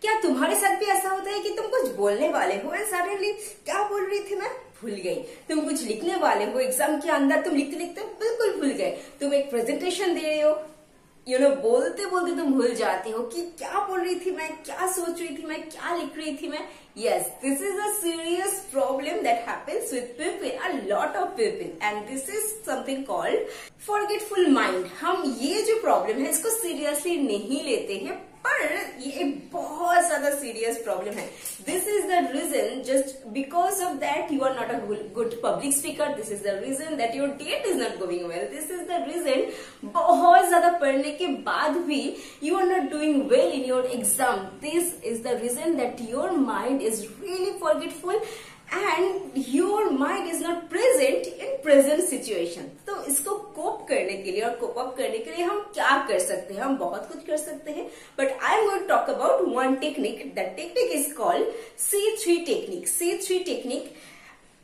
क्या तुम्हारे साथ भी ऐसा होता है कि तुम कुछ बोलने वाले हो एंड सडनली क्या बोल रही थी मैं भूल गई। तुम कुछ लिखने वाले हो एग्जाम के अंदर, तुम लिखते लिखते बिल्कुल भूल गए। तुम एक प्रेजेंटेशन दे रहे हो, बोलते बोलते तुम भूल जाते हो कि क्या बोल रही थी मैं, क्या सोच रही थी मैं, क्या लिख रही थी मैं। Yes, this is a serious problem that happens with people, a lot of people, and this is something called forgetful mind. हम ये जो प्रॉब्लम है इसको सीरियसली नहीं लेते हैं, पर ये एक बहुत ज्यादा सीरियस प्रॉब्लम है। This is the reason, just because of that you are not a good public speaker. This is the reason that your date is not going well. This is the reason बहुत ज्यादा पढ़ने के बाद भी you are not doing well in your exam. This is the reason that your mind is really forgetful and your mind is not present in present situation। तो इसको कोप करने के लिए और कोप अप करने के लिए हम क्या कर सकते हैं? हम बहुत कुछ कर सकते हैं, but I am going to talk about one technique. That technique is called C3 technique. C3 technique,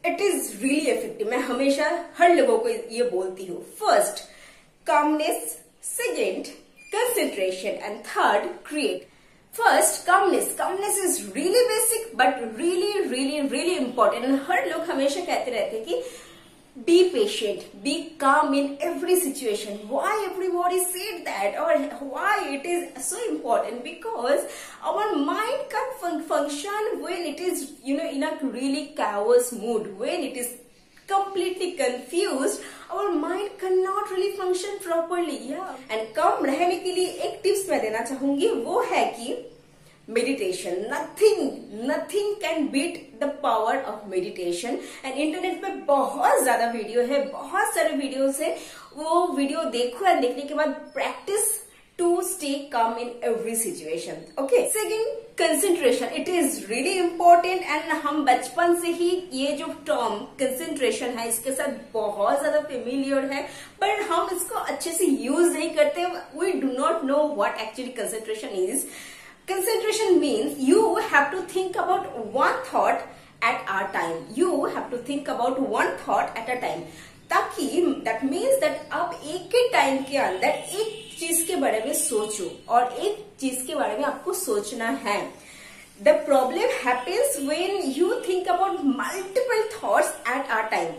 it is really effective. मैं हमेशा हर लोगों को ये बोलती हूँ। First, calmness; second, concentration; and third, create। First, calmness. Calmness is really basic but really important। हर लोग हमेशा कहते रहते हैं कि be patient, be calm in every situation। Why everybody said that, or why it is so important? Because our mind can't function when it is in a really chaos mood, when it is completely confused, our mind cannot really function properly। and calm रहने के लिए एक tips मैं देना चाहूंगी, वो है कि meditation. Nothing can beat the power of meditation. And internet पे बहुत ज्यादा वीडियो है, बहुत सारे वीडियोस है, वो वीडियो देखो एंड देखने के बाद practice to stay calm in every situation. Okay, second, concentration. It is really important and हम बचपन से ही ये जो टर्म कंसेंट्रेशन है इसके साथ बहुत ज्यादा फेमिलियर है, पर हम इसको अच्छे से यूज नहीं करते। We do not know what actually concentration is. Concentration means you have to think about one thought at a time. You have to think about one thought at a time. ताकि that means that आप एक ही time के अंदर एक चीज के बारे में सोचो और एक चीज के बारे में आपको सोचना है। The problem happens when you think about multiple thoughts at a time।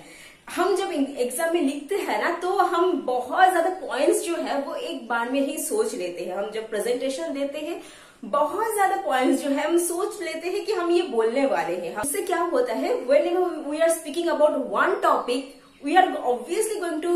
हम जब एग्जाम में लिखते हैं ना, तो हम बहुत ज्यादा पॉइंट्स जो है वो एक बार में ही सोच लेते हैं। हम जब प्रेजेंटेशन देते हैं बहुत ज्यादा पॉइंट्स जो है हम सोच लेते हैं कि हम ये बोलने वाले हैं। इससे क्या होता है, whenever we are speaking about one topic, we are obviously going to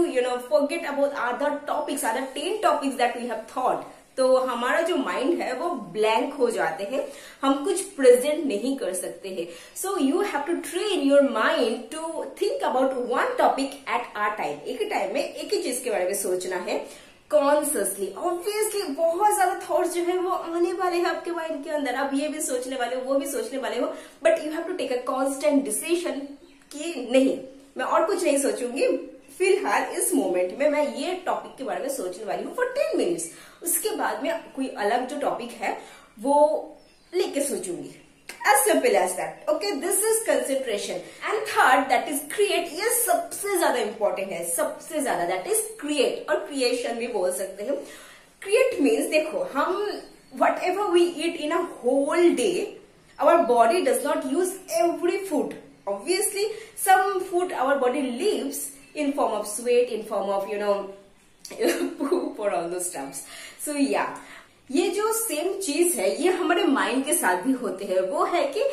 forget about other topics, other 10 topics that we have thought। तो हमारा जो माइंड है वो ब्लैंक हो जाते हैं, हम कुछ प्रेजेंट नहीं कर सकते हैं। So you have to train your mind to think about one topic at a time. एक ही टाइम में एक ही चीज के बारे में सोचना है कॉन्सियसली। ऑब्वियसली बहुत ज्यादा थॉट्स जो है वो आने वाले हैं आपके माइंड के अंदर, आप ये भी सोचने वाले हो, वो भी सोचने वाले हो, but you have to take a constant decision कि नहीं, मैं और कुछ नहीं सोचूंगी, फिलहाल इस मोमेंट में मैं ये टॉपिक के बारे में सोचने वाली हूँ फॉर 10 मिनट्स। उसके बाद में कोई अलग जो टॉपिक है वो लेके सोचूंगी। As simple as that। Okay, this is concentration। And third, that is create। ये सबसे ज्यादा important है, सबसे ज्यादा, that is create, और creation भी बोल सकते हैं। Create means, देखो, हम whatever we eat in a whole day, our body does not use every food। Obviously, some food our body leaves in form of sweat, in form of poop or all those stuffs। So yeah, ये जो same चीज है ये हमारे mind के साथ भी होते हैं। वो है कि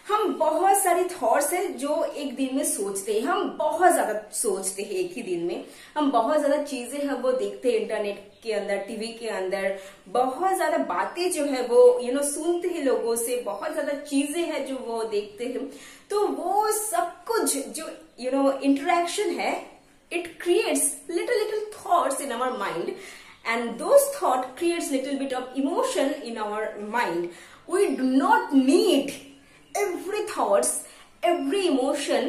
हम बहुत सारे थॉट्स हैं जो एक दिन में सोचते हैं, हम बहुत ज्यादा सोचते हैं एक ही दिन में, हम बहुत ज्यादा चीजें हैं वो देखते हैं इंटरनेट के अंदर, टीवी के अंदर, बहुत ज्यादा बातें जो है वो सुनते हैं लोगों से, बहुत ज्यादा चीजें हैं जो वो देखते हैं। तो वो सब कुछ जो इंटरेक्शन है, it creates little thoughts in our mind, and those thoughts creates little bit of emotion in our mind। We do not need every thoughts, every emotion,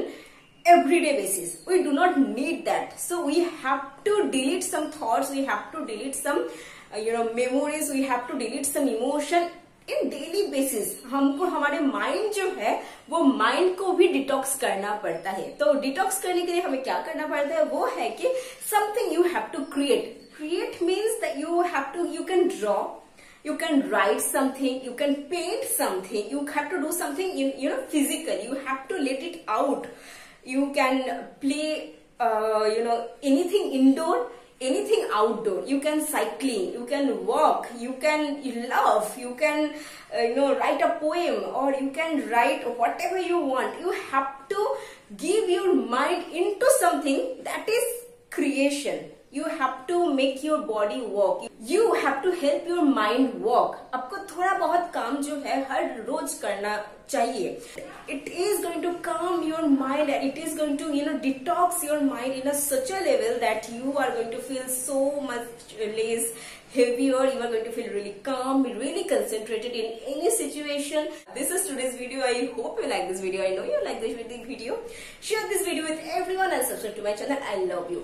everyday basis। We do not need that। So we have to delete some thoughts, we have to delete some memories, we have to delete some emotion in daily basis. हमको हमारे mind जो है वो mind को भी detox करना पड़ता है। तो डिटॉक्स करने के लिए हमें क्या करना पड़ता है, वो है कि something you have to create. Create means that you can draw, You can write something, you can paint something, you have to do something, physically. You have to let it out. You can play, anything indoor, anything outdoor. You can cycling, you can walk, you laugh, you can, write a poem, or you can write whatever you want. You have to give your mind into something that is creation. You have to make your body walk. You have to help your mind walk. आपको थोड़ा बहुत काम जो है हर रोज करना चाहिए. It is going to calm your mind, and it is going to detox your mind in such a level that you are going to feel so much less heavier. You are going to feel really calm, really concentrated in any situation. This is today's video. I hope you like this video. I know you like this video. Share this video with everyone and subscribe to my channel. I love you.